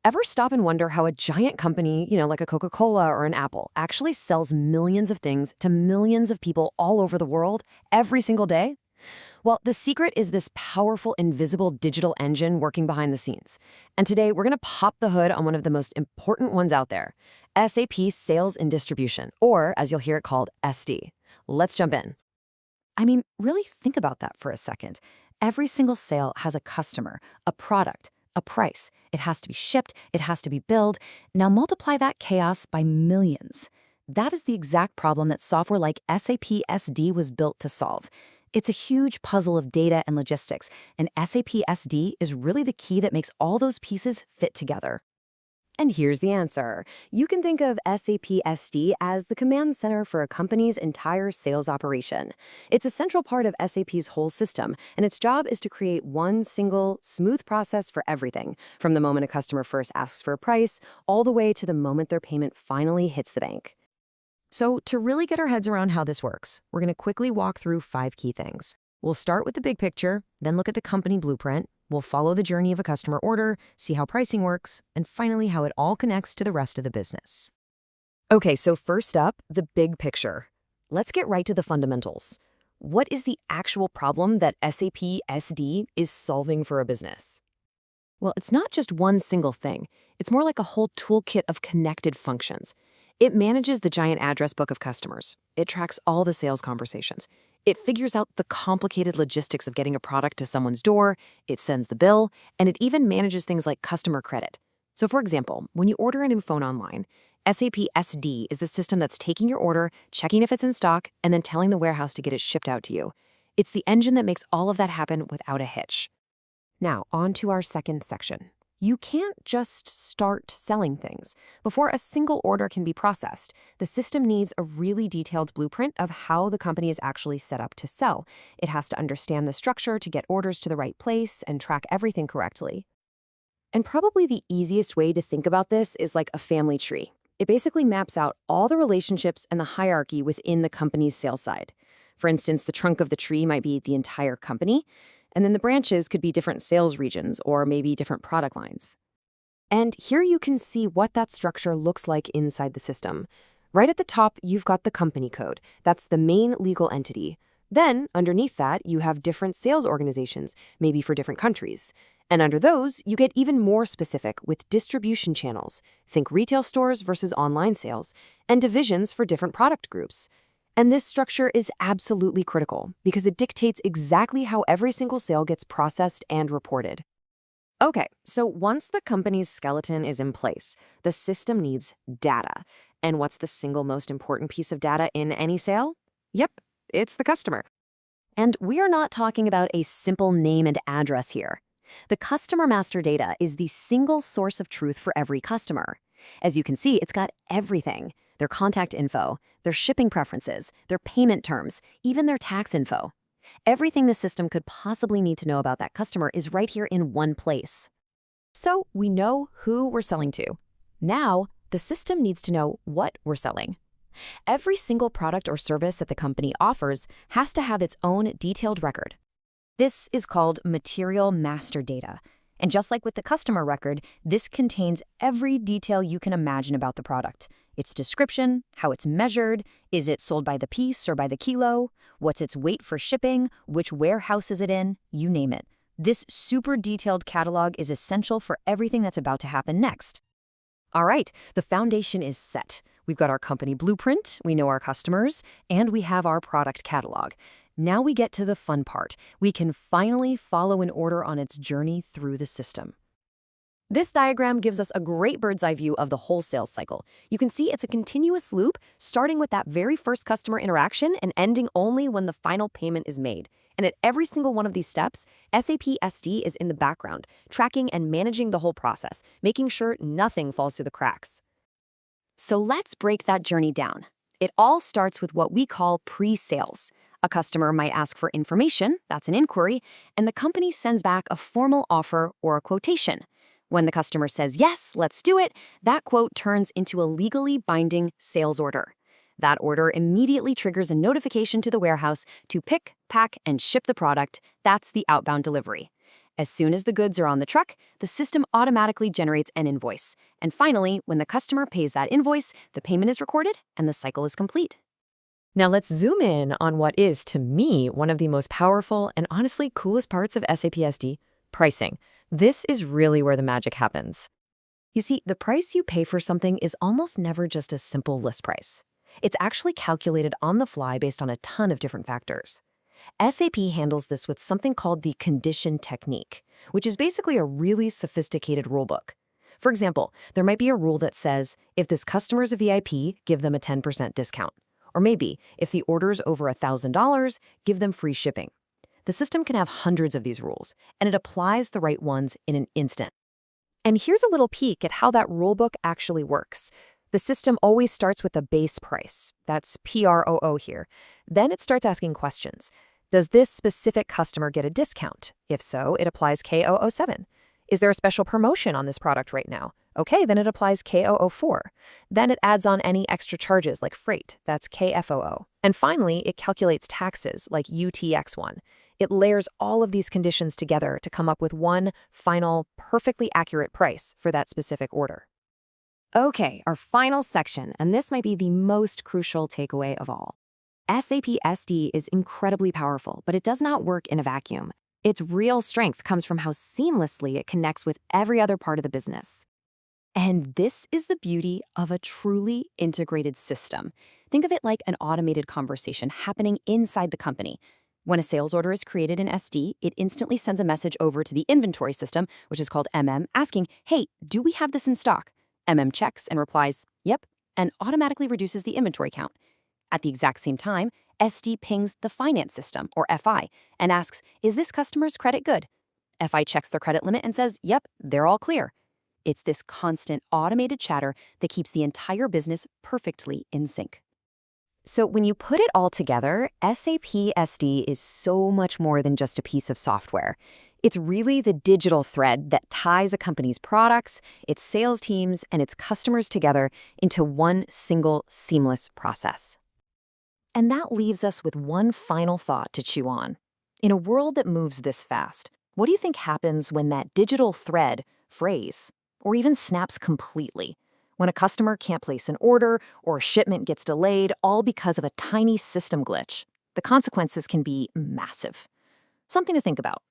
Ever stop and wonder how a giant company, like a Coca-Cola or an Apple, actually sells millions of things to millions of people all over the world every single day? Well, the secret is this powerful, invisible digital engine working behind the scenes. And today, we're going to pop the hood on one of the most important ones out there, SAP Sales and Distribution, or as you'll hear it called, SD. Let's jump in. I mean, really think about that for a second. Every single sale has a customer, a product, a price. It has to be shipped, it has to be billed. Now multiply that chaos by millions. That is the exact problem that software like SAP SD was built to solve. It's a huge puzzle of data and logistics, and SAP SD is really the key that makes all those pieces fit together. And here's the answer. You can think of SAP SD as the command center for a company's entire sales operation. It's a central part of SAP's whole system, and its job is to create one single, smooth process for everything, from the moment a customer first asks for a price, all the way to the moment their payment finally hits the bank. So, to really get our heads around how this works, we're going to quickly walk through 5 key things. We'll start with the big picture, then look at the company blueprint. We'll follow the journey of a customer order, see how pricing works, and finally how it all connects to the rest of the business. Okay, so first up, the big picture. Let's get right to the fundamentals. What is the actual problem that SAP SD is solving for a business? Well, it's not just one single thing. It's more like a whole toolkit of connected functions. It manages the giant address book of customers. It tracks all the sales conversations. It figures out the complicated logistics of getting a product to someone's door, it sends the bill, and it even manages things like customer credit. So for example, when you order a new phone online, SAP SD is the system that's taking your order, checking if it's in stock, and then telling the warehouse to get it shipped out to you. It's the engine that makes all of that happen without a hitch. Now, on to our second section. You can't just start selling things. Before a single order can be processed, the system needs a really detailed blueprint of how the company is actually set up to sell. It has to understand the structure to get orders to the right place and track everything correctly. And probably the easiest way to think about this is like a family tree. It basically maps out all the relationships and the hierarchy within the company's sales side. For instance, the trunk of the tree might be the entire company, and then the branches could be different sales regions or maybe different product lines. And here you can see what that structure looks like inside the system. Right at the top, you've got the company code. That's the main legal entity. Then, underneath that, you have different sales organizations, maybe for different countries. And under those, you get even more specific with distribution channels. Think retail stores versus online sales, and divisions for different product groups. And this structure is absolutely critical because it dictates exactly how every single sale gets processed and reported. Okay, so once the company's skeleton is in place, the system needs data. And what's the single most important piece of data in any sale? Yep, it's the customer. And we are not talking about a simple name and address here. The customer master data is the single source of truth for every customer. As you can see, it's got everything. Their contact info, their shipping preferences, their payment terms, even their tax info. Everything the system could possibly need to know about that customer is right here in one place. So we know who we're selling to. Now, the system needs to know what we're selling. Every single product or service that the company offers has to have its own detailed record. This is called material master data. And just like with the customer record, this contains every detail you can imagine about the product. Its description, how it's measured, is it sold by the piece or by the kilo, what's its weight for shipping, which warehouse is it in, you name it. This super detailed catalog is essential for everything that's about to happen next. All right, the foundation is set. We've got our company blueprint, we know our customers, and we have our product catalog. Now we get to the fun part. We can finally follow an order on its journey through the system. This diagram gives us a great bird's eye view of the whole sales cycle. You can see it's a continuous loop, starting with that very first customer interaction and ending only when the final payment is made. And at every single one of these steps, SAP SD is in the background, tracking and managing the whole process, making sure nothing falls through the cracks. So let's break that journey down. It all starts with what we call pre-sales. A customer might ask for information, that's an inquiry, and the company sends back a formal offer or a quotation. When the customer says, yes, let's do it, that quote turns into a legally binding sales order. That order immediately triggers a notification to the warehouse to pick, pack, and ship the product. That's the outbound delivery. As soon as the goods are on the truck, the system automatically generates an invoice. And finally, when the customer pays that invoice, the payment is recorded and the cycle is complete. Now let's zoom in on what is, to me, one of the most powerful and honestly coolest parts of SAP SD, pricing. This is really where the magic happens. You see, the price you pay for something is almost never just a simple list price. It's actually calculated on the fly based on a ton of different factors. SAP handles this with something called the condition technique, which is basically a really sophisticated rulebook. For example, there might be a rule that says, if this customer is a VIP, give them a 10% discount. Or maybe, if the order's over $1,000, give them free shipping. The system can have hundreds of these rules, and it applies the right ones in an instant. And here's a little peek at how that rulebook actually works. The system always starts with a base price. That's PROO here. Then it starts asking questions. Does this specific customer get a discount? If so, it applies KOO7. Is there a special promotion on this product right now? Okay, then it applies KOO4. Then it adds on any extra charges like freight. That's KFOO. And finally, it calculates taxes like UTX1. It layers all of these conditions together to come up with one final, perfectly accurate price for that specific order. Okay, our final section, and this might be the most crucial takeaway of all. SAP SD is incredibly powerful, but it does not work in a vacuum. Its real strength comes from how seamlessly it connects with every other part of the business. And this is the beauty of a truly integrated system. Think of it like an automated conversation happening inside the company. When a sales order is created in SD, it instantly sends a message over to the inventory system, which is called MM, asking, hey, do we have this in stock? MM checks and replies, yep, and automatically reduces the inventory count. At the exact same time, SD pings the finance system, or FI, and asks, is this customer's credit good? FI checks their credit limit and says, yep, they're all clear. It's this constant automated chatter that keeps the entire business perfectly in sync. So when you put it all together, SAP SD is so much more than just a piece of software. It's really the digital thread that ties a company's products, its sales teams, and its customers together into one single seamless process. And that leaves us with one final thought to chew on. In a world that moves this fast, what do you think happens when that digital thread frays, or even snaps completely? When a customer can't place an order or a shipment gets delayed, all because of a tiny system glitch, the consequences can be massive. Something to think about.